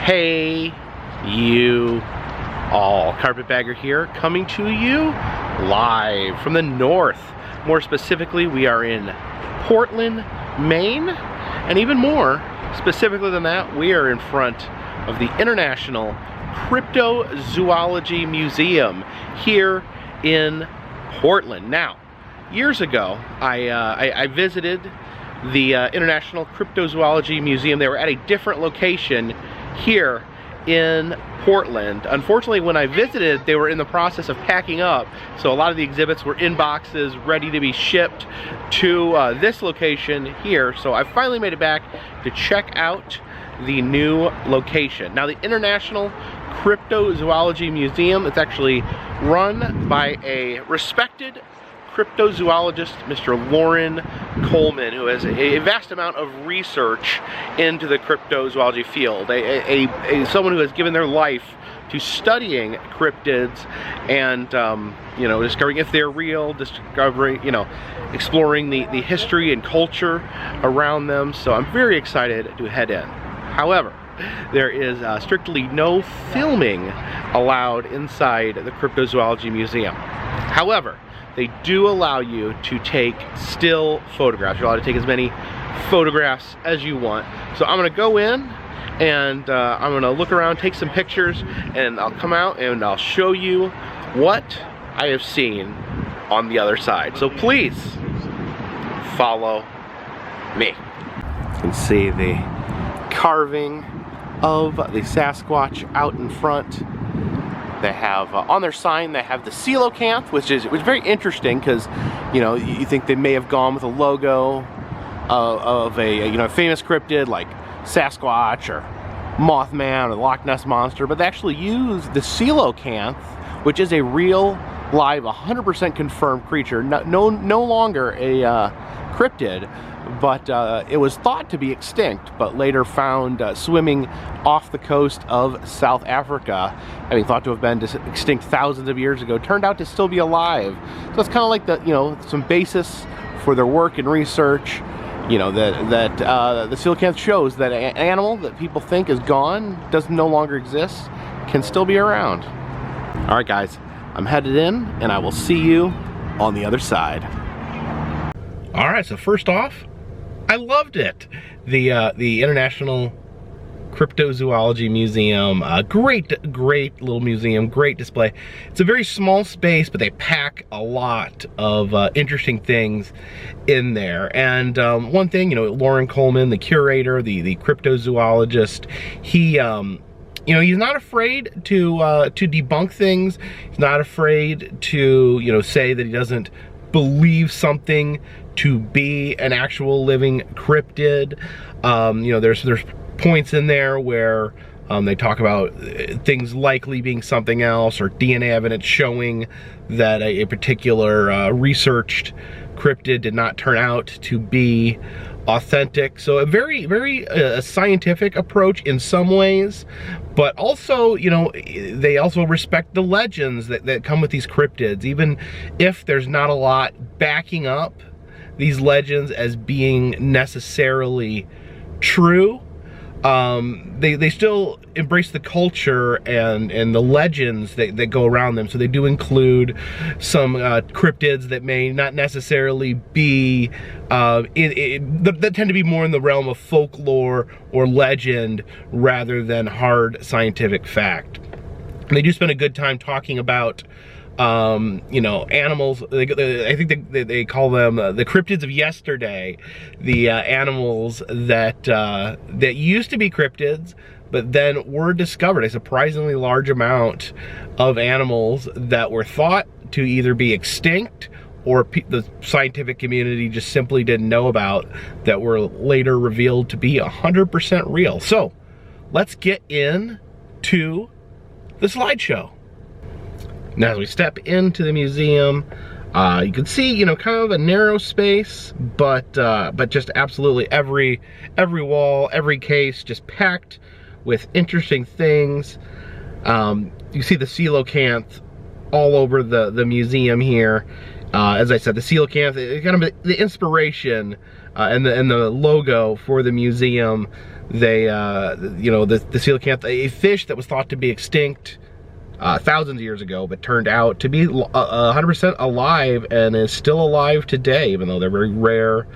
Hey, you all. Carpetbagger here, coming to you live from the north. More specifically, we are in Portland, Maine, and even more specifically than that, we are in front of the International Cryptozoology Museum here in Portland. Now, years ago, I visited the International Cryptozoology Museum. They were at a different location here in Portland. Unfortunately, when I visited, they were in the process of packing up, so a lot of the exhibits were in boxes ready to be shipped to this location here. So I finally made it back to check out the new location. Now, the International Cryptozoology Museum, it's actually run by a respected cryptozoologist, Mr. Loren Coleman, who has a vast amount of research into the cryptozoology field. Someone who has given their life to studying cryptids and discovering if they're real, exploring the history and culture around them. So I'm very excited to head in. However, there is strictly no filming allowed inside the Cryptozoology Museum. However, they do allow you to take still photographs. You're allowed to take as many photographs as you want. So I'm gonna go in and I'm gonna look around, take some pictures, and I'll come out and I'll show you what I have seen on the other side. So please follow me. You can see the carving of the Sasquatch out in front. They have on their sign, they have the coelacanth, which is very interesting because you think they may have gone with a logo of a famous cryptid like Sasquatch or Mothman or the Loch Ness Monster, but they actually use the coelacanth, which is a real, live, 100% confirmed creature, no longer a cryptid, but it was thought to be extinct, but later found swimming off the coast of South Africa, having thought to have been extinct thousands of years ago, turned out to still be alive. So it's kind of like some basis for their work and research. The coelacanth shows that an animal that people think is gone, no longer exists, can still be around. All right, guys, I'm headed in, and I will see you on the other side. All right, so first off, I loved it. The International Cryptozoology Museum, great little museum, great display. It's a very small space, but they pack a lot of interesting things in there. And one thing, Loren Coleman, the curator, the cryptozoologist, he's not afraid to debunk things. He's not afraid to say that he doesn't believe something to be an actual living cryptid. There's points in there where they talk about things likely being something else, or DNA evidence showing that a particular researched cryptid did not turn out to be authentic. So a very scientific approach in some ways, but also they also respect the legends that come with these cryptids, even if there's not a lot backing up these legends as being necessarily true. They still embrace the culture and the legends that go around them. So they do include some cryptids that may not necessarily be, that tend to be more in the realm of folklore or legend rather than hard scientific fact. And they do spend a good time talking about animals. I think they call them the cryptids of yesterday, the animals that used to be cryptids, but then were discovered. A surprisingly large amount of animals that were thought to either be extinct or the scientific community just simply didn't know about, that were later revealed to be 100% real. So let's get into the slideshow. Now, as we step into the museum, you can see, kind of a narrow space, but just absolutely every wall, every case, just packed with interesting things. You see the coelacanth all over the museum here. As I said, the coelacanth is kind of the inspiration and the logo for the museum They, you know, the coelacanth, a fish that was thought to be extinct thousands of years ago, but turned out to be 100% alive and is still alive today, even though they're very rare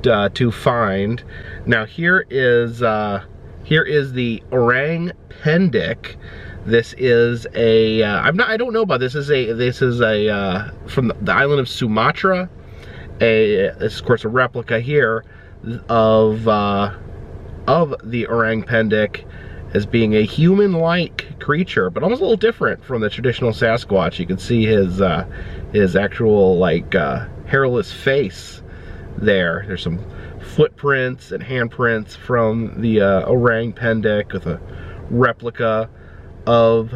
to find. Now here is the orang pendek. This is a I don't know about this. This is a from the island of Sumatra. This is of course a replica here of the orang pendek as being a human-like creature, but almost a little different from the traditional Sasquatch. You can see his actual like hairless face there. There's some footprints and handprints from the orang pendek with a replica of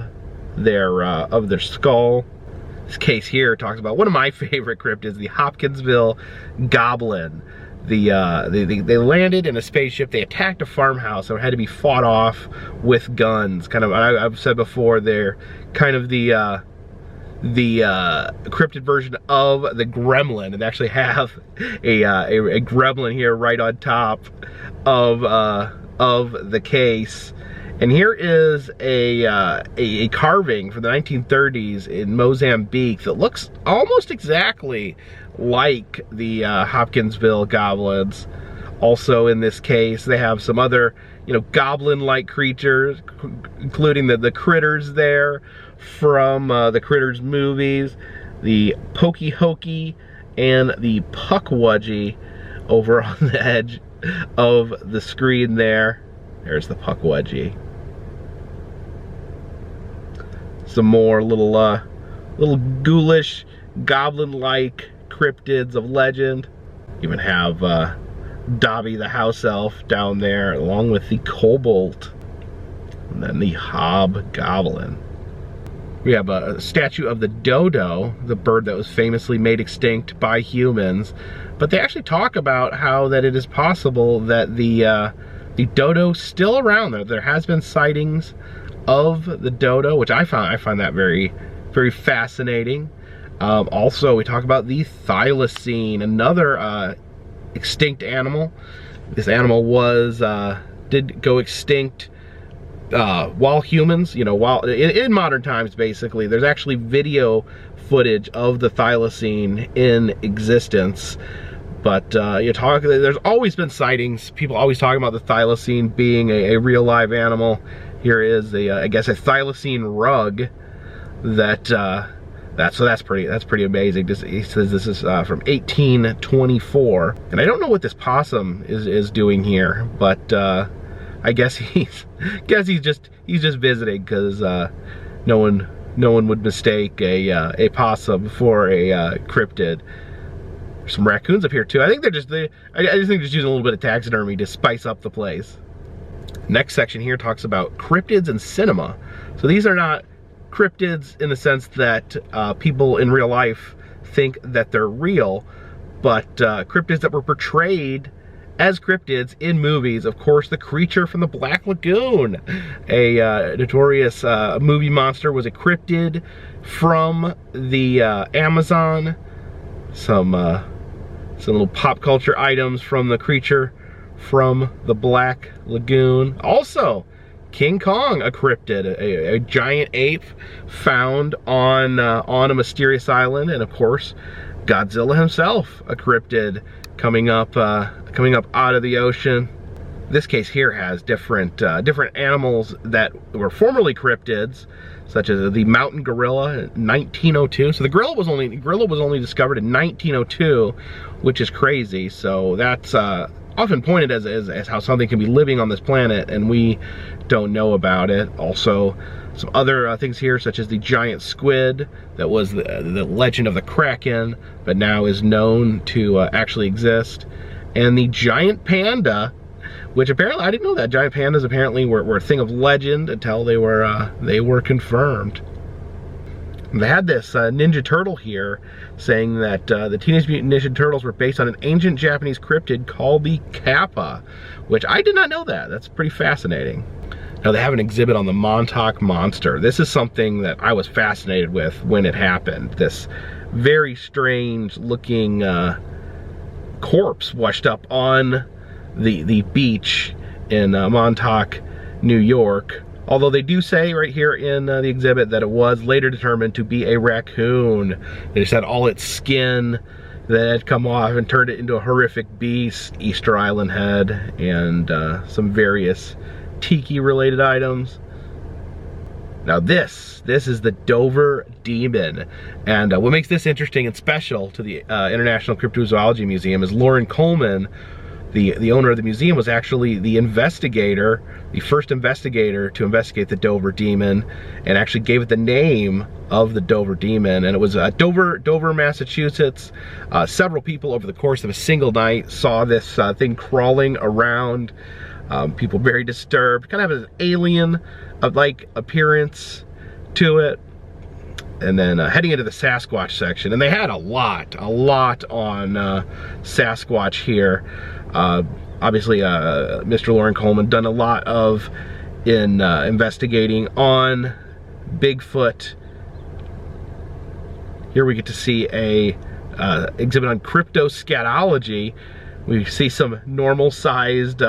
their skull. This case here talks about one of my favorite cryptids, the Hopkinsville goblin. They landed in a spaceship. They attacked a farmhouse and had to be fought off with guns. Kind of, I've said before, they're kind of the cryptid version of the gremlin, and they actually have a gremlin here right on top of the case. And here is a carving from the 1930s in Mozambique that looks almost exactly like the Hopkinsville goblins. Also in this case, they have some other, you know, goblin-like creatures, including the critters there from the Critters movies, the Pokey Hokey and the Puckwudgie over on the edge of the screen there. There's the Puckwudgie. Some more little ghoulish, goblin-like cryptids of legend. Even have Dobby the house elf down there, along with the kobold, and then the hobgoblin. We have a statue of the dodo, the bird that was famously made extinct by humans. But they actually talk about how that it is possible that the dodo's still around. There has been sightings of the dodo, which I find that very, very fascinating. Also, we talk about the thylacine, another extinct animal. This animal did go extinct while humans, you know, while in modern times, basically. There's actually video footage of the thylacine in existence. But there's always been sightings. People always talking about the thylacine being a real live animal. Here is I guess a thylacine rug that's pretty amazing. He says this is from 1824, and I don't know what this possum is doing here, but I guess he's just visiting, because no one would mistake a possum for a cryptid. There's some raccoons up here too. I think I just think they're just using a little bit of taxidermy to spice up the place. Next section here talks about cryptids in cinema. So these are not cryptids in the sense that people in real life think that they're real, but cryptids that were portrayed as cryptids in movies. Of course, the creature from the Black Lagoon, a notorious movie monster, was a cryptid from the Amazon. Some little pop culture items from the creature from the Black Lagoon. Also, King Kong, a cryptid, a giant ape found on a mysterious island, and of course, Godzilla himself, a cryptid coming up out of the ocean. This case here has different animals that were formerly cryptids, such as the mountain gorilla in 1902. So the gorilla was only discovered in 1902, which is crazy. So that's often pointed as how something can be living on this planet and we don't know about it. Also, some other things here, such as the giant squid that was the legend of the Kraken, but now is known to actually exist, and the giant panda, which apparently, I didn't know that giant pandas apparently were a thing of legend until they were confirmed. They had this Ninja Turtle here saying that the Teenage Mutant Ninja Turtles were based on an ancient Japanese cryptid called the Kappa, which I did not know that. That's pretty fascinating. Now they have an exhibit on the Montauk Monster. This is something that I was fascinated with when it happened. This very strange looking corpse washed up on the beach in Montauk, New York. Although they do say right here in the exhibit that it was later determined to be a raccoon. They just had all its skin that had come off and turned it into a horrific beast, Easter Island head, and some various tiki-related items. Now this is the Dover Demon, and what makes this interesting and special to the International Cryptozoology Museum is Loren Coleman, the owner of the museum, was actually the investigator, the first investigator to investigate the Dover Demon, and actually gave it the name of the Dover Demon. And it was Dover, Massachusetts. Several people over the course of a single night saw this thing crawling around. People very disturbed, kind of has an alien-like appearance to it. And then heading into the Sasquatch section, and they had a lot on Sasquatch here. Obviously, Mr. Loren Coleman done a lot of investigating on Bigfoot. Here we get to see a exhibit on cryptoscatology. We see some normal-sized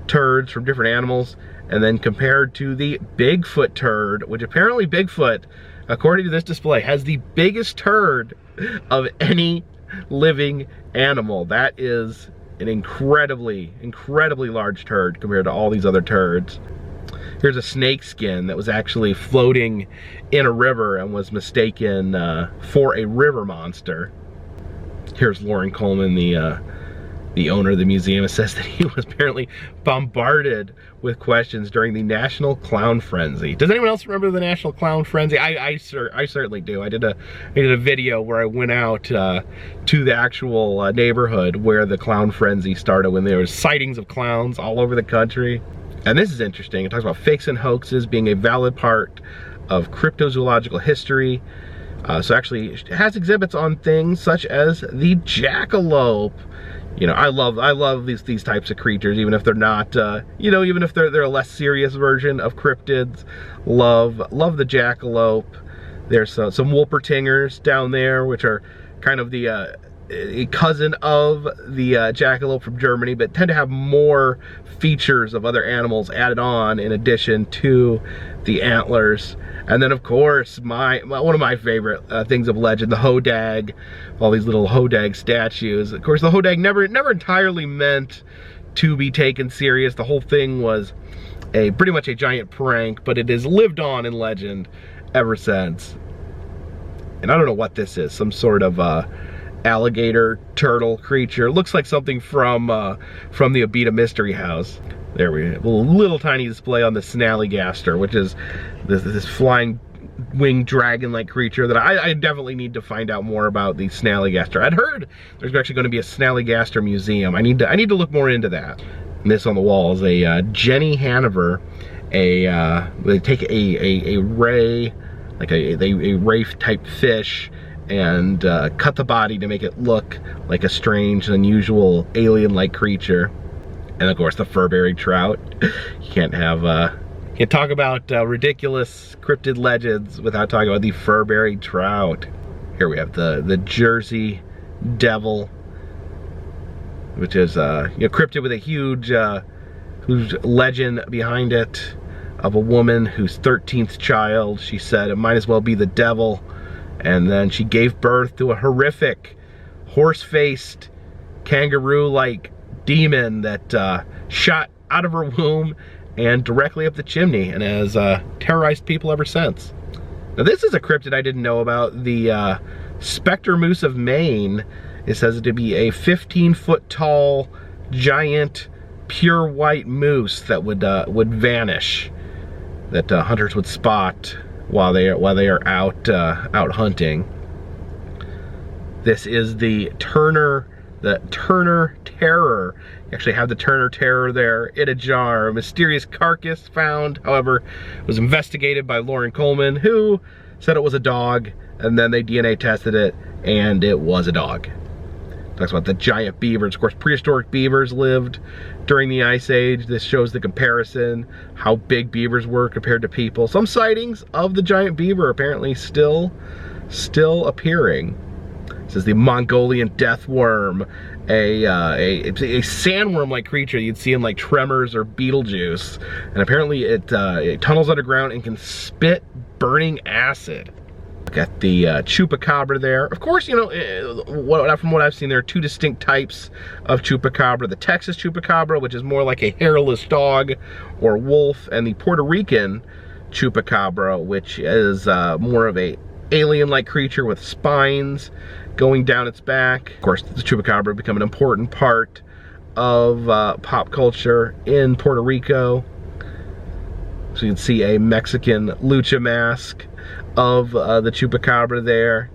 turds from different animals, and then compared to the Bigfoot turd, which apparently Bigfoot, according to this display, has the biggest turd of any living animal. That is an incredibly large turd compared to all these other turds. Here's a snake skin that was actually floating in a river and was mistaken for a river monster. Here's Loren Coleman, the owner of the museum. It says that he was apparently bombarded with questions during the National Clown Frenzy. Does anyone else remember the National Clown Frenzy? I certainly do. I did a video where I went out to the actual neighborhood where the Clown Frenzy started, when there was sightings of clowns all over the country. And this is interesting. It talks about fakes and hoaxes being a valid part of cryptozoological history. So actually it has exhibits on things such as the jackalope. You know, I love these types of creatures, even if they're not, you know, even if they're a less serious version of cryptids. Love the jackalope. There's some Wolpertingers down there, which are kind of the a cousin of the jackalope from Germany, but tend to have more features of other animals added on in addition to the antlers. And then, of course, one of my favorite things of legend, the hodag, all these little hodag statues. Of course, the hodag never entirely meant to be taken serious. The whole thing was pretty much a giant prank, but it has lived on in legend ever since. And I don't know what this is, some sort of alligator turtle creature. Looks like something from the Abita Mystery House. There we have a little tiny display on the Snallygaster, which is this flying winged dragon-like creature that I definitely need to find out more about. The Snallygaster. I'd heard there's actually going to be a Snallygaster museum. I need to look more into that. And this on the wall is a Jenny Hanover. They take a ray, like a ray type fish, and cut the body to make it look like a strange, unusual, alien-like creature. And of course, the fur-bearing trout. You can't talk about ridiculous cryptid legends without talking about the fur-bearing trout. Here we have the Jersey Devil, which is cryptid with a huge legend behind it of a woman whose 13th child, she said it might as well be the devil. And then she gave birth to a horrific, horse-faced, kangaroo-like demon that shot out of her womb and directly up the chimney, and has terrorized people ever since. Now this is a cryptid I didn't know about, the Spectre Moose of Maine. It says it to be a 15-foot tall, giant, pure white moose that would vanish, that hunters would spot while they are out hunting. This is the Turner Terror. You actually have the Turner Terror there in a jar. A mysterious carcass found, however, was investigated by Loren Coleman, who said it was a dog, and then they DNA tested it, and it was a dog. Talks about the giant beavers. Of course, prehistoric beavers lived during the Ice Age. This shows the comparison, how big beavers were compared to people. Some sightings of the giant beaver apparently still appearing. This is the Mongolian death worm, a sandworm-like creature you'd see in like Tremors or Beetlejuice, and apparently it tunnels underground and can spit burning acid. Got the chupacabra there. Of course, you know, from what I've seen, there are two distinct types of chupacabra. The Texas chupacabra, which is more like a hairless dog or wolf, and the Puerto Rican chupacabra, which is more of a alien-like creature with spines going down its back. Of course, the chupacabra become an important part of pop culture in Puerto Rico. So you can see a Mexican lucha mask of the chupacabra there.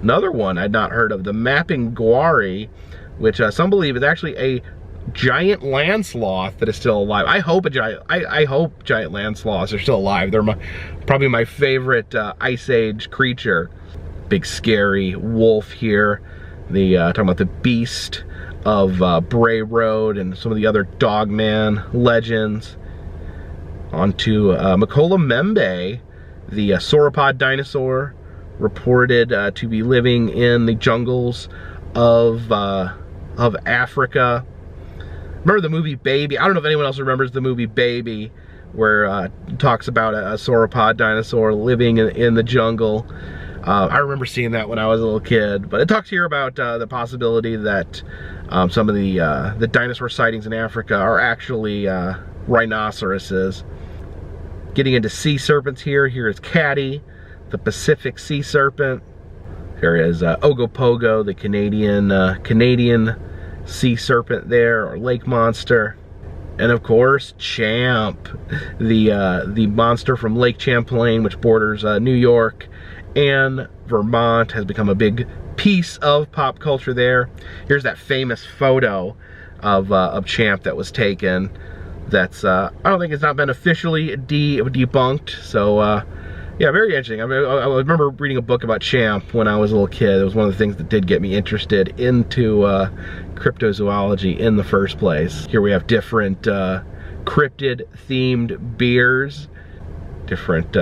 Another one I'd not heard of, the mapping guari, which some believe is actually a giant land sloth that is still alive. I hope giant land sloths are still alive. They're probably my favorite Ice Age creature. Big scary wolf here. The talking about the beast of Bray Road and some of the other Dogman legends. Onto Makola Membe, the sauropod dinosaur, reported to be living in the jungles of Africa. Remember the movie Baby? I don't know if anyone else remembers the movie Baby, where it talks about a sauropod dinosaur living in the jungle. I remember seeing that when I was a little kid, but it talks here about the possibility that some of the dinosaur sightings in Africa are actually rhinoceroses. Getting into sea serpents here. Here is Caddy, the Pacific sea serpent. There is Ogopogo, the Canadian sea serpent there, or lake monster. And of course, Champ, the monster from Lake Champlain, which borders New York and Vermont, has become a big piece of pop culture there. Here's that famous photo of Champ that was taken. That's I don't think it's not been officially debunked. So yeah, very interesting. I remember reading a book about Champ when I was a little kid. It was one of the things that did get me interested into cryptozoology in the first place. Here we have different cryptid themed beers, different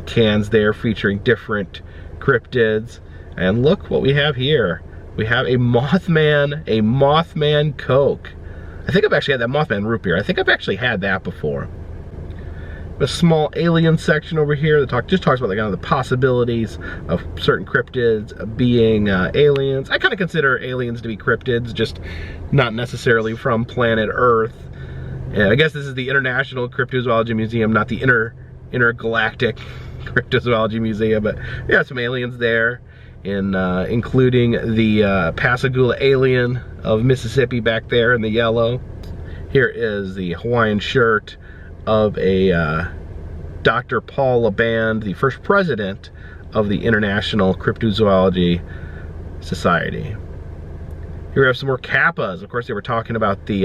cans there featuring different cryptids. And look what we have here. We have a Mothman Coke. I think I've actually had that Mothman root beer. I think I've actually had that before. A small alien section over here that just talks about the possibilities of certain cryptids being aliens. I kind of consider aliens to be cryptids, just not necessarily from planet Earth. And I guess this is the International Cryptozoology Museum, not the Intergalactic Cryptozoology Museum, but yeah, some aliens there, including the Pascagoula alien of Mississippi back there in the yellow. Here is the Hawaiian shirt of a Dr. Paul LeBand, the first president of the International Cryptozoology Society. Here we have some more kappas. Of course, they were talking about the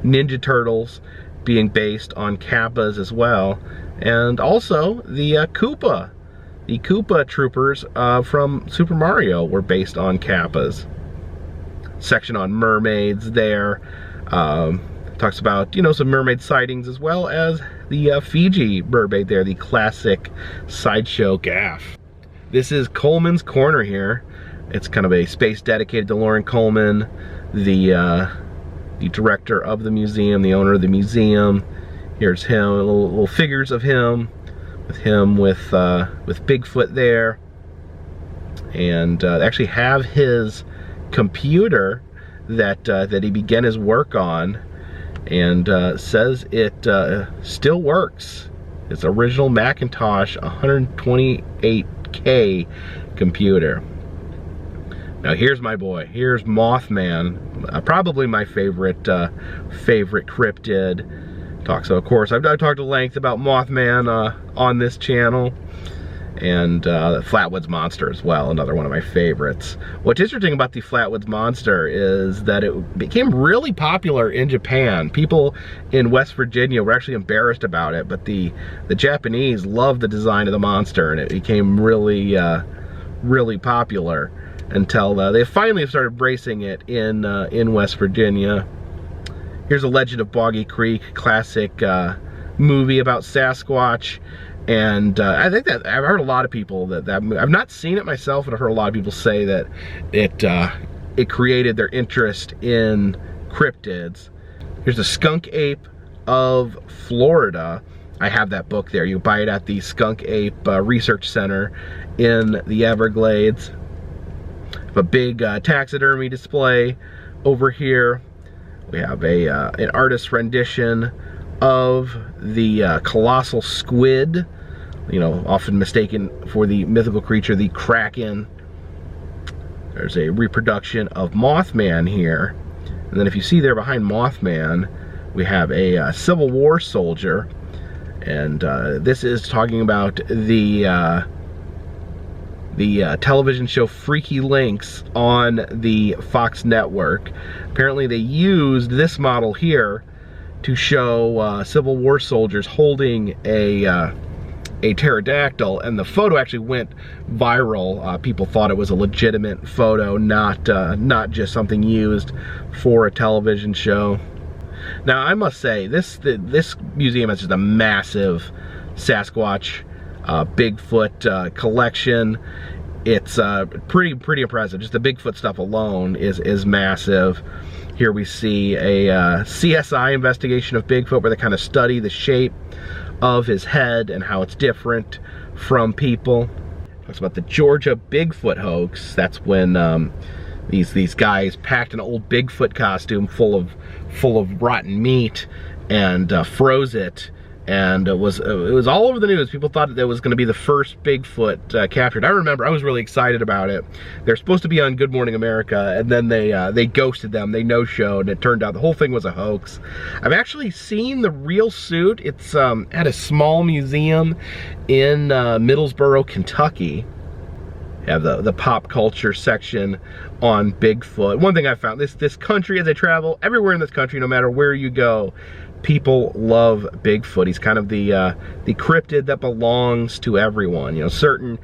Ninja Turtles being based on kappas as well, and also the Koopa. The Koopa troopers from Super Mario were based on kappas. Section on mermaids there. Talks about, you know, some mermaid sightings, as well as the Fiji mermaid there, the classic sideshow gaff. This is Coleman's Corner here. It's kind of a space dedicated to Lauren Coleman, the director of the museum, the owner of the museum. Here's him, little figures of him, with Bigfoot there, and they actually have his computer that he began his work on, and says it still works. It's original Macintosh 128K computer. Now here's my boy. Here's Mothman, probably my favorite cryptid. So of course I've talked at length about Mothman on this channel, and the Flatwoods Monster as well, another one of my favorites. What's interesting about the Flatwoods Monster is that it became really popular in Japan. People in West Virginia were actually embarrassed about it, but the Japanese loved the design of the monster, and it became really really popular until they finally started embracing it in West Virginia. Here's a Legend of Boggy Creek, classic movie about Sasquatch And I think that I've heard a lot of people that I've not seen it myself, but I've heard a lot of people say that it created their interest in cryptids. Here's the skunk ape of Florida. I have that book there. You buy it at the Skunk Ape Research Center in the Everglades. A big taxidermy display over here. We have an artist's rendition of the colossal squid, you know, often mistaken for the mythical creature, the Kraken. There's a reproduction of Mothman here. And then if you see there behind Mothman, we have a Civil War soldier. And this is talking about the television show Freaky Links on the Fox network. Apparently they used this model here to show Civil War soldiers holding a pterodactyl, and the photo actually went viral. People thought it was a legitimate photo, not just something used for a television show. Now I must say, this museum has just a massive Sasquatch, Bigfoot collection. It's pretty impressive. Just the Bigfoot stuff alone is massive. Here we see a CSI investigation of Bigfoot, where they kind of study the shape of his head and how it's different from people. Talks about the Georgia Bigfoot hoax. That's when these guys packed an old Bigfoot costume full of rotten meat and froze it, and it was all over the news. People thought that was going to be the first Bigfoot captured. I remember I was really excited about it. They're supposed to be on Good Morning America, and then they ghosted them. They no-showed, and it turned out the whole thing was a hoax. I've actually seen the real suit. It's at a small museum in Middlesboro, Kentucky. Have the pop culture section on Bigfoot. One thing I found, this country, as I travel, everywhere in this country, no matter where you go, people love Bigfoot. He's kind of the cryptid that belongs to everyone. You know, certain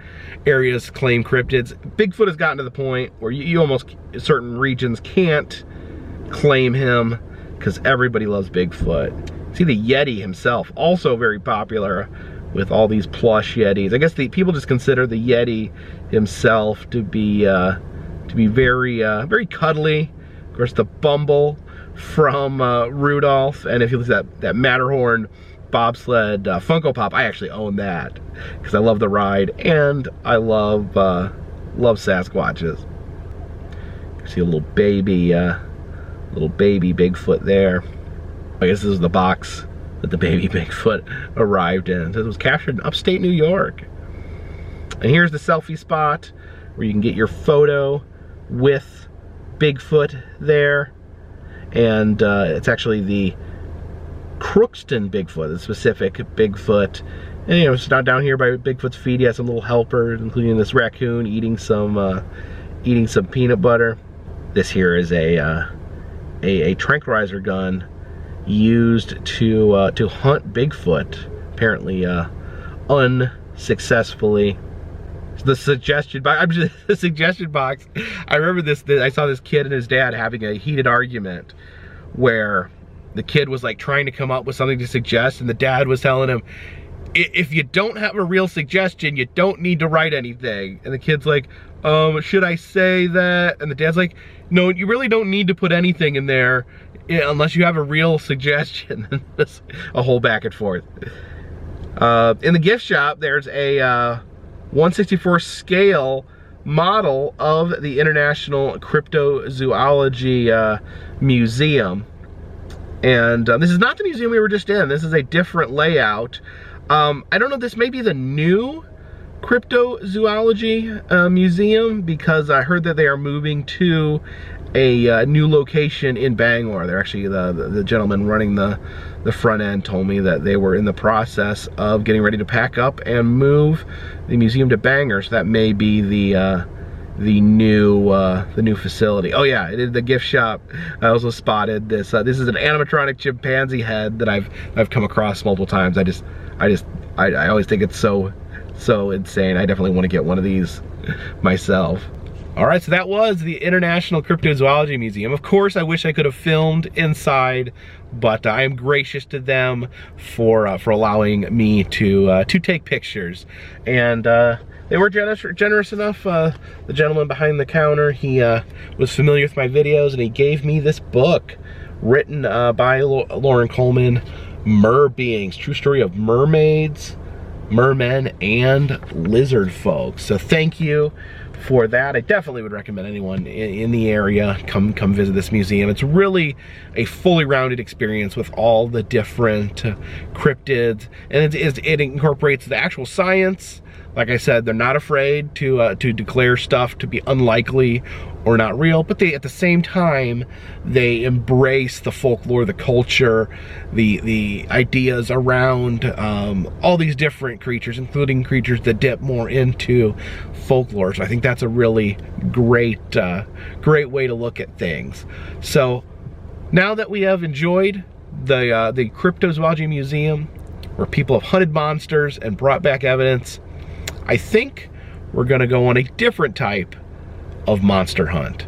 areas claim cryptids. Bigfoot has gotten to the point where you almost, certain regions can't claim him because everybody loves Bigfoot. See the Yeti himself, also very popular with all these plush Yetis. I guess people just consider the Yeti himself to be very cuddly. Of course, the Bumble from Rudolph, and if you look at that Matterhorn bobsled Funko Pop, I actually own that because I love the ride and I love Sasquatches. You see a little baby Bigfoot there. I guess this is the box that the baby Bigfoot arrived in. It was captured in upstate New York. And here's the selfie spot where you can get your photo with Bigfoot there. And it's actually the Crookston Bigfoot, the specific Bigfoot. And you know, it's down here by Bigfoot's feet. He has some little helpers, including this raccoon eating some peanut butter. This here is a tranquilizer gun used to hunt Bigfoot, apparently unsuccessfully. The suggestion box. I remember this. I saw this kid and his dad having a heated argument where the kid was like trying to come up with something to suggest, and the dad was telling him, if you don't have a real suggestion, you don't need to write anything. And the kid's like, should I say that? And the dad's like, no, you really don't need to put anything in there unless you have a real suggestion. And it's a whole back and forth. In the gift shop, there's a 1/64 scale model of the International Cryptozoology Museum. And this is not the museum we were just in. This is a different layout. I don't know, this may be the new Cryptozoology Museum, because I heard that they are moving to a new location in Bangor. They're actually, the gentleman running the front end told me that they were in the process of getting ready to pack up and move the museum to Bangor. So that may be the new facility. Oh yeah, it is the gift shop. I also spotted this. This is an animatronic chimpanzee head that I've come across multiple times. I always think it's so insane. I definitely want to get one of these myself. All right, so that was the International Cryptozoology Museum. Of course, I wish I could have filmed inside, but I am gracious to them for allowing me to take pictures. And they were generous enough. The gentleman behind the counter, he was familiar with my videos, and he gave me this book written by Lauren Coleman, Mer Beings, True Story of Mermaids, Mermen, and Lizard Folk. So thank you for that. I definitely would recommend anyone in the area come visit this museum. It's really a fully rounded experience with all the different cryptids, and it incorporates the actual science. Like I said, they're not afraid to declare stuff to be unlikely or not real, but they, at the same time, they embrace the folklore, the culture, the ideas around all these different creatures, including creatures that dip more into folklore. So I think that's a really great way to look at things. So now that we have enjoyed the Cryptozoology Museum, where people have hunted monsters and brought back evidence, I think we're gonna go on a different type of monster hunt.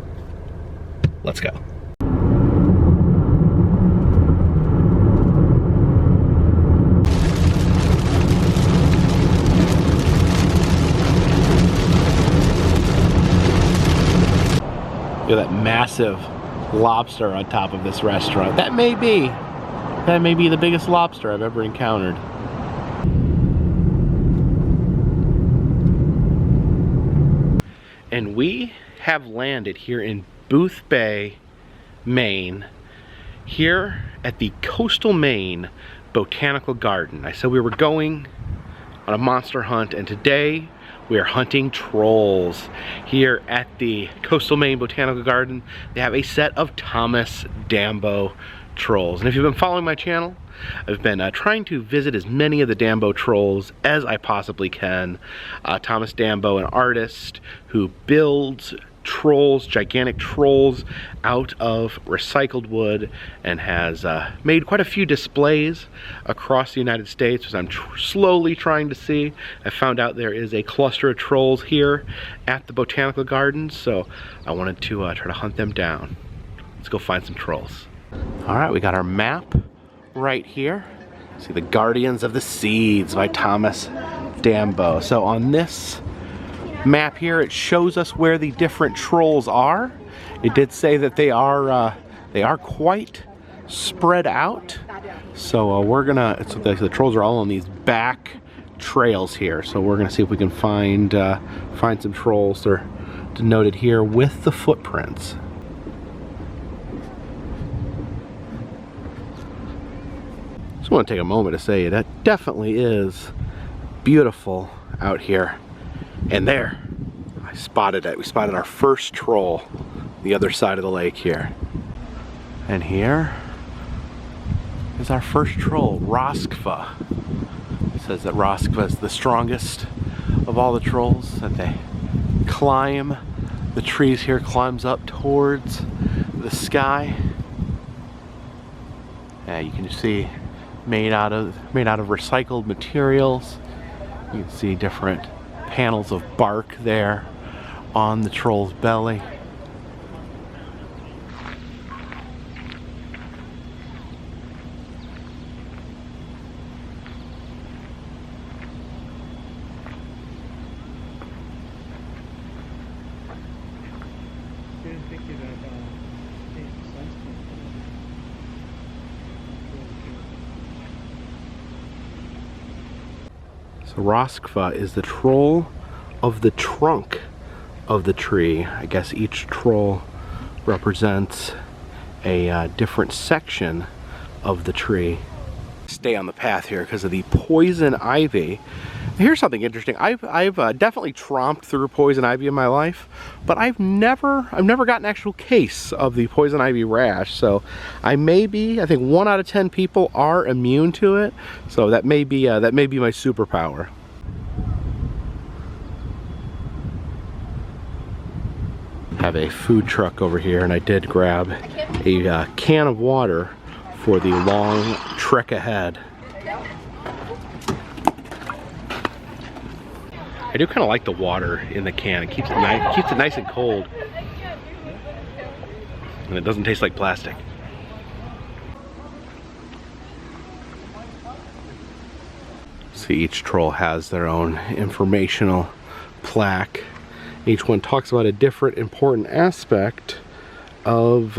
Let's go. Look at that massive lobster on top of this restaurant. That may be the biggest lobster I've ever encountered. And we have landed here in Booth Bay, Maine, here at the Coastal Maine Botanical Garden. I said we were going on a monster hunt, and today we are hunting trolls. Here at the Coastal Maine Botanical Garden, they have a set of Thomas Dambo trolls. And if you've been following my channel, I've been trying to visit as many of the Dambo trolls as I possibly can. Thomas Dambo, an artist who builds trolls, gigantic trolls, out of recycled wood, and has made quite a few displays across the United States, which I'm slowly trying to see. I found out there is a cluster of trolls here at the Botanical Gardens, so I wanted to try to hunt them down. Let's go find some trolls. All right, we got our map right here. See, the Guardians of the Seeds by Thomas Dambo. So on this map here, it shows us where the different trolls are. It did say that they are quite spread out. So we're gonna, it's like the trolls are all on these back trails here. So we're gonna see if we can find some trolls. They're denoted here with the footprints. I want to take a moment to say that definitely is beautiful out here. And there, I spotted it. We spotted our first troll, the other side of the lake here. And here is our first troll, Roskva. It says that Roskva is the strongest of all the trolls, that they climb the trees here, climbs up towards the sky. Yeah, you can see made out of recycled materials. You can see different panels of bark there on the troll's belly. So Roskva is the troll of the trunk of the tree. I guess each troll represents a different section of the tree. Stay on the path here because of the poison ivy. Here's something interesting. I've definitely tromped through poison ivy in my life, but I've never gotten an actual case of the poison ivy rash. So I think 1 out of 10 people are immune to it. So that may be my superpower. Have a food truck over here, and I did grab a can of water for the long trek ahead. I do kind of like the water in the can. It keeps it nice and cold. And it doesn't taste like plastic. See, each troll has their own informational plaque. Each one talks about a different important aspect of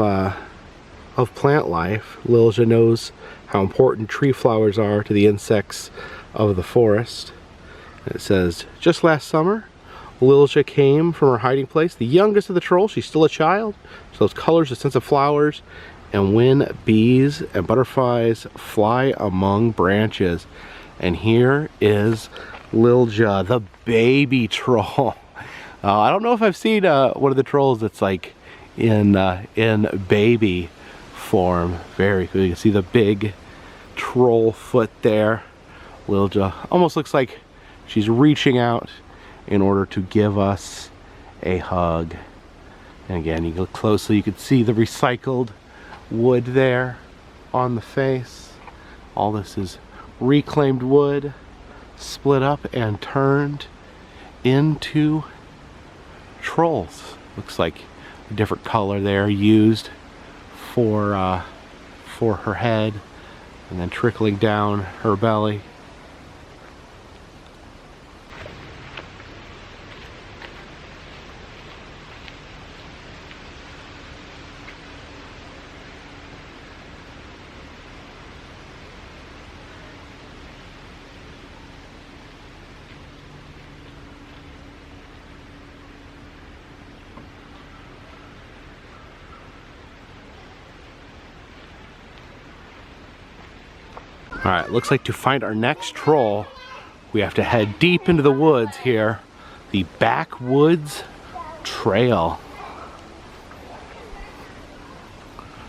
plant life. Lilja knows how important tree flowers are to the insects of the forest. And it says, just last summer, Lilja came from her hiding place, the youngest of the trolls. She's still a child. So those colors, the sense of flowers, and when bees and butterflies fly among branches. And here is Lilja, the baby troll. I don't know if I've seen one of the trolls that's like in baby form. Very cool. You can see the big troll foot there. Lilja almost looks like she's reaching out in order to give us a hug. And again, you look closely, you can see the recycled wood there on the face. All this is reclaimed wood, split up and turned into trolls. Looks like a different color there used for her head, and then trickling down her belly. Alright, looks like to find our next troll, we have to head deep into the woods here. The Backwoods Trail.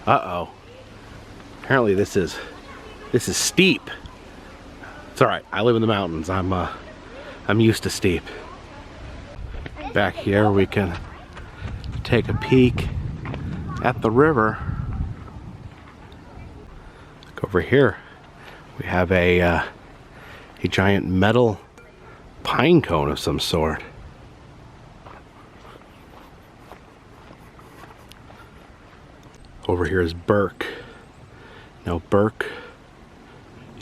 Uh-oh. Apparently this is steep. It's alright, I live in the mountains. I'm used to steep. Back here we can take a peek at the river. Look over here. We have a giant metal pine cone of some sort. Over here is Burke. Now Burke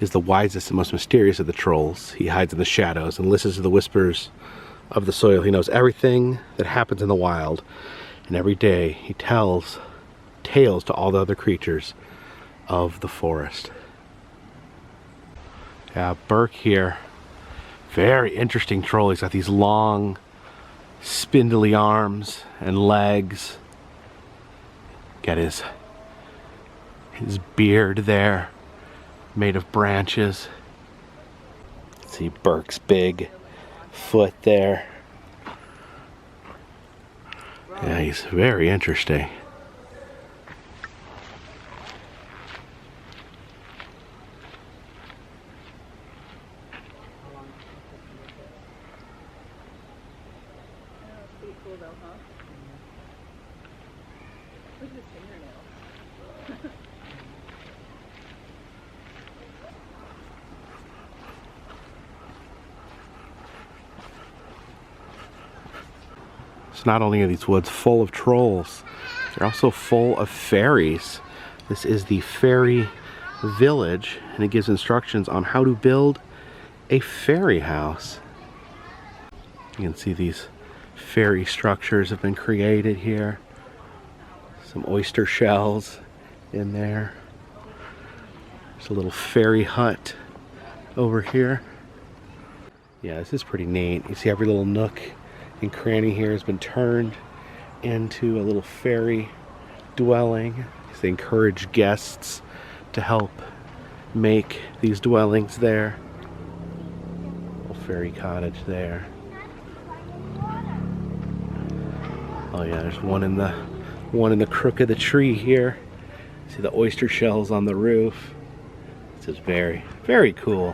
is the wisest and most mysterious of the trolls. He hides in the shadows and listens to the whispers of the soil. He knows everything that happens in the wild, and every day he tells tales to all the other creatures of the forest. Yeah, Burke here, very interesting troll. He's got these long, spindly arms and legs. Got his beard there, made of branches. See Burke's big foot there. Yeah, he's very interesting. So not only are these woods full of trolls, they're also full of fairies. This is the fairy village, and it gives instructions on how to build a fairy house. You can see these fairy structures have been created here. Some oyster shells in there. There's a little fairy hut over here. Yeah, this is pretty neat. You see every little nook and cranny here has been turned into a little fairy dwelling. They encourage guests to help make these dwellings there. Little fairy cottage there. Oh yeah, there's one in the crook of the tree here. See the oyster shells on the roof. This is very, very cool.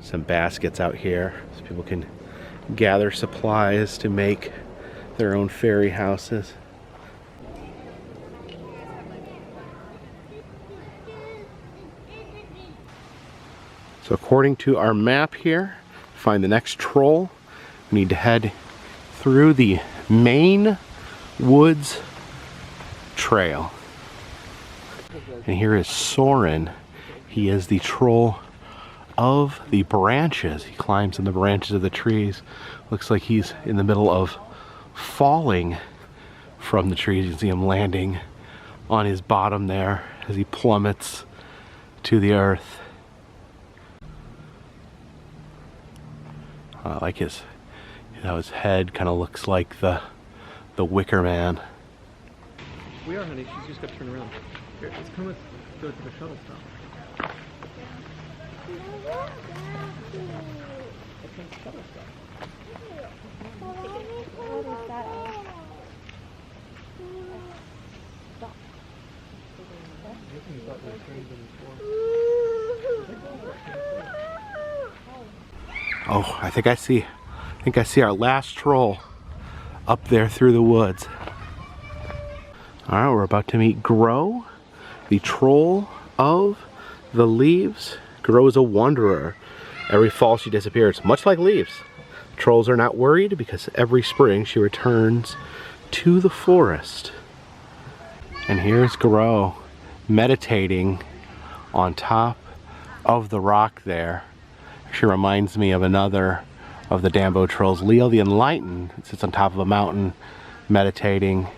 Some baskets out here so people can gather supplies to make their own fairy houses. So according to our map here, find the next troll, we need to head through the main woods trail. And here is Soren. He is the troll of the branches. He climbs in the branches of the trees. Looks like he's in the middle of falling from the trees. You can see him landing on his bottom there as he plummets to the earth. I like his head kind of looks like the Wicker Man. We are, honey. She's just got to turn around. Here, let's come with, go to the shuttle stop. Oh, I think I see our last troll up there through the woods. All right, we're about to meet Grow, the troll of the leaves. Grow is a wanderer. Every fall she disappears, much like leaves. Trolls are not worried because every spring she returns to the forest. And here's Grow meditating on top of the rock there. She reminds me of another of the Dambo trolls, Leo the Enlightened. It sits on top of a mountain meditating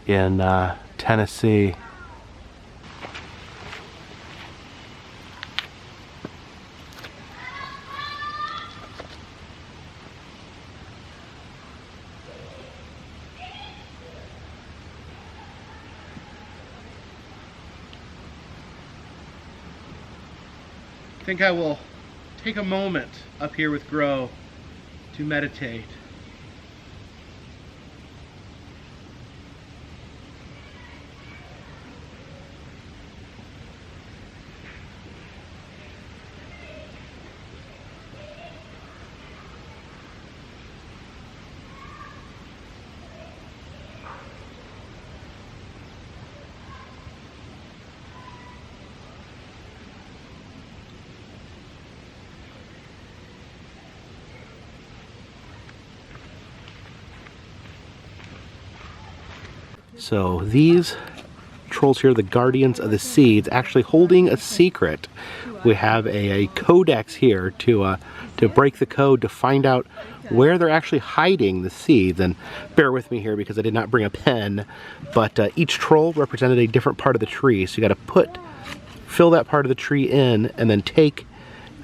in Tennessee. I think I will take a moment up here with Grow to meditate. So these trolls here, the guardians of the seeds, actually holding a secret. We have a codex here to break the code to find out where they're actually hiding the seeds. And bear with me here because I did not bring a pen, but each troll represented a different part of the tree. So you got to fill that part of the tree in, and then take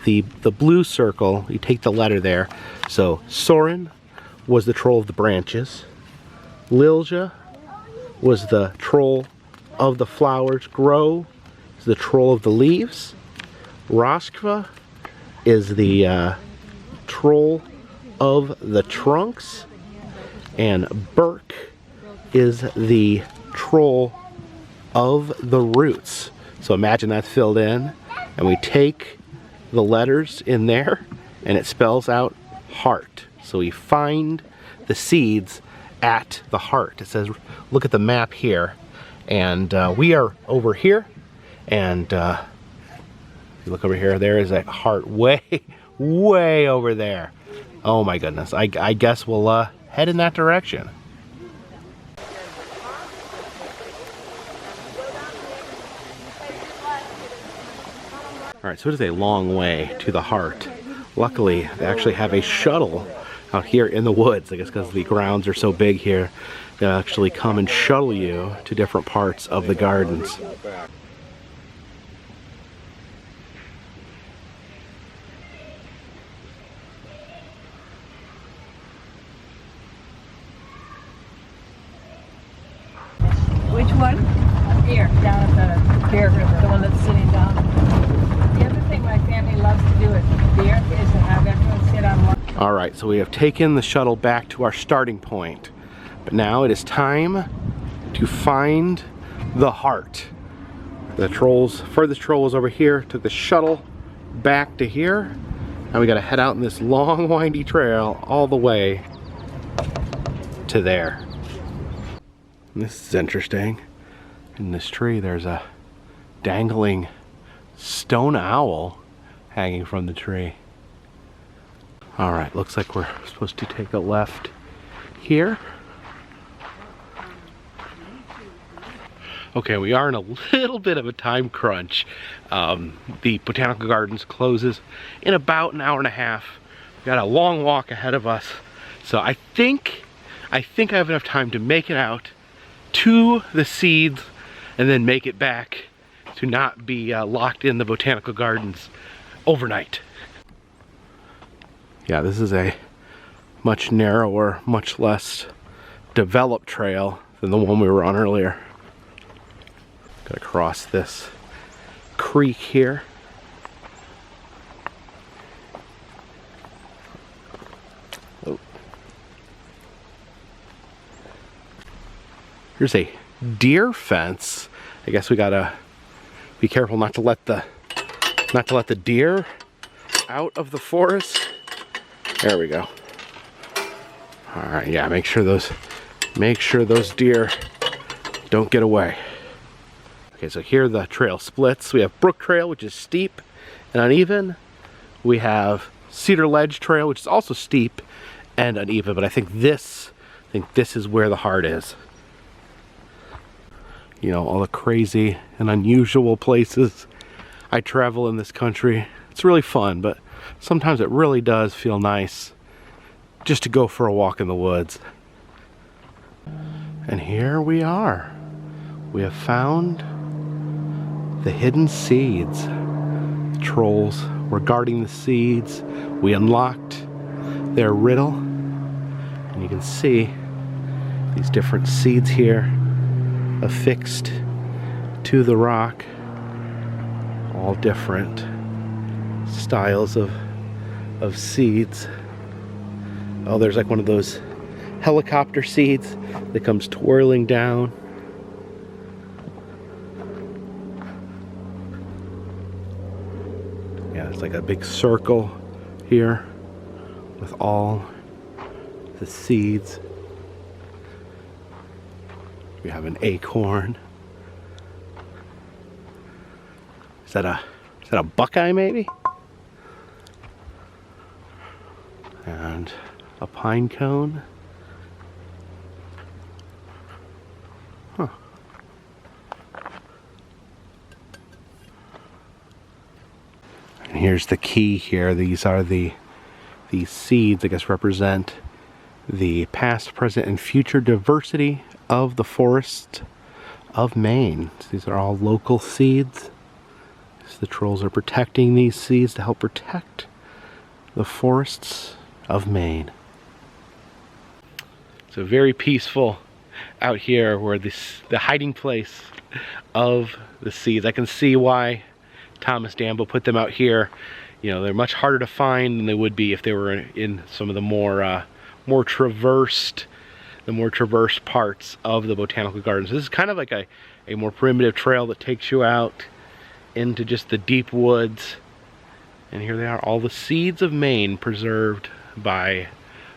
the blue circle. You take the letter there. So Soren was the troll of the branches. Lilja was the troll of the flowers. Grow is the troll of the leaves. Roskva is the troll of the trunks. And Burke is the troll of the roots. So imagine that's filled in, and we take the letters in there, and it spells out heart. So we find the seeds at the heart. It says, look at the map here, and we are over here, and you look over here, there is a heart way over there. Oh my goodness, I guess we'll head in that direction. Alright, so it is a long way to the heart. Luckily, they actually have a shuttle out here in the woods. I guess because the grounds are so big here, they'll actually come and shuttle you to different parts of the gardens. Which one? Here, down at the Bear River, the one that's sitting down. The other thing my family loves to do at Bear is to have everyone sit on one. Alright, so we have taken the shuttle back to our starting point. But now it is time to find the heart. The trolls, furthest troll was over here, took the shuttle back to here. Now we gotta head out in this long windy trail all the way to there. And this is interesting. In this tree there's a dangling stone owl hanging from the tree. All right, looks like we're supposed to take a left here. Okay, we are in a little bit of a time crunch. The Botanical Gardens closes in about an hour and a half. We've got a long walk ahead of us. So I think I have enough time to make it out to the seeds and then make it back to not be locked in the Botanical Gardens overnight. Yeah, this is a much narrower, much less developed trail than the one we were on earlier. Gotta cross this creek here. Oh. Here's a deer fence. I guess we gotta be careful not to let the deer out of the forest. There we go. All right, yeah, make sure those deer don't get away. Okay, so here the trail splits. We have Brook Trail, which is steep and uneven. We have Cedar Ledge Trail, which is also steep and uneven, but I think this is where the heart is. You know, all the crazy and unusual places I travel in this country. It's really fun, but sometimes it really does feel nice just to go for a walk in the woods. And here we are. We have found the hidden seeds. The trolls were guarding the seeds. We unlocked their riddle. And you can see these different seeds here affixed to the rock. All different styles of seeds. Oh, there's like one of those helicopter seeds that comes twirling down. Yeah, it's like a big circle here with all the seeds. We have an acorn. Is that a buckeye maybe? And a pine cone. Huh. And here's the key here. These are these seeds, I guess, represent the past, present, and future diversity of the forest of Maine. So these are all local seeds. So the trolls are protecting these seeds to help protect the forests of Maine. So very peaceful out here where the hiding place of the seeds. I can see why Thomas Dambo put them out here. You know, they're much harder to find than they would be if they were in some of the more traversed parts of the Botanical Gardens. This is kind of like a more primitive trail that takes you out into just the deep woods. And here they are, all the seeds of Maine preserved by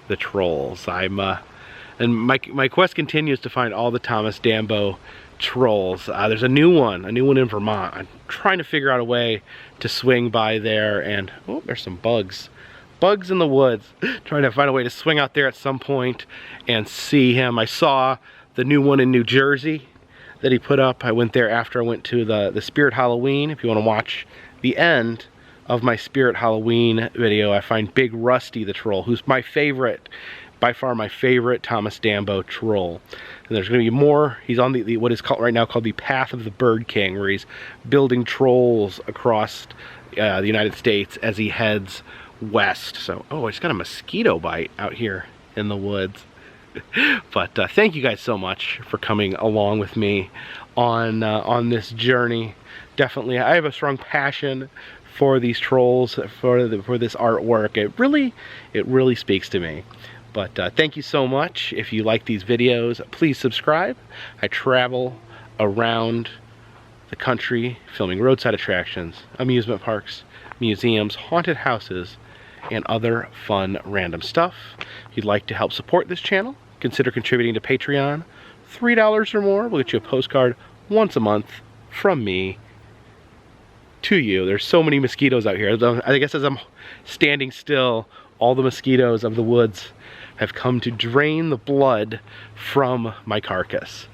the trolls. And my quest continues to find all the Thomas Dambo trolls. There's a new one in Vermont. I'm trying to figure out a way to swing by there, and oh, there's some bugs in the woods. Trying to find a way to swing out there at some point and see him. I saw the new one in New Jersey that he put up. I went there after I went to the Spirit Halloween. If you want to watch the end of my Spirit Halloween video, I find Big Rusty the troll, who's my favorite, by far my favorite Thomas Dambo troll. And there's going to be more. He's on the what is called right now called the Path of the Bird King, where he's building trolls across the United States as he heads west. So, oh, I just got a mosquito bite out here in the woods. But thank you guys so much for coming along with me on this journey. Definitely, I have a strong passion for these trolls, for this artwork. It really speaks to me. But thank you so much. If you like these videos, please subscribe. I travel around the country filming roadside attractions, amusement parks, museums, haunted houses, and other fun random stuff. If you'd like to help support this channel, consider contributing to Patreon. $3 or more will get you a postcard once a month from me to you. There's so many mosquitoes out here. I guess as I'm standing still All the mosquitoes of the woods have come to drain the blood from my carcass.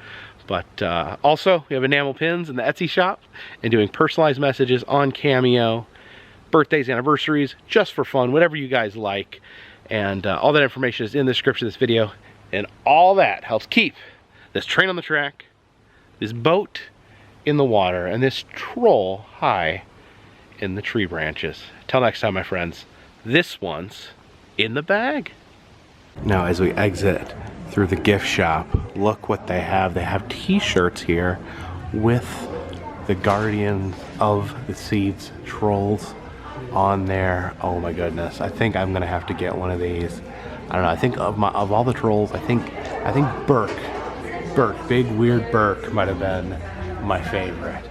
But also, we have enamel pins in the Etsy shop and doing personalized messages on Cameo, birthdays, anniversaries, just for fun, whatever you guys like. And all that information is in the description of this video. And all that helps keep this train on the track, this boat in the water, and this troll high in the tree branches. Till next time, my friends, this one's in the bag. Now, as we exit through the gift shop, look what they have. They have t-shirts here with the Guardian of the Seeds trolls on there. Oh my goodness, I think I'm gonna have to get one of these. I don't know, I think of all the trolls, I think Burke, big weird Burke might have been my favorite.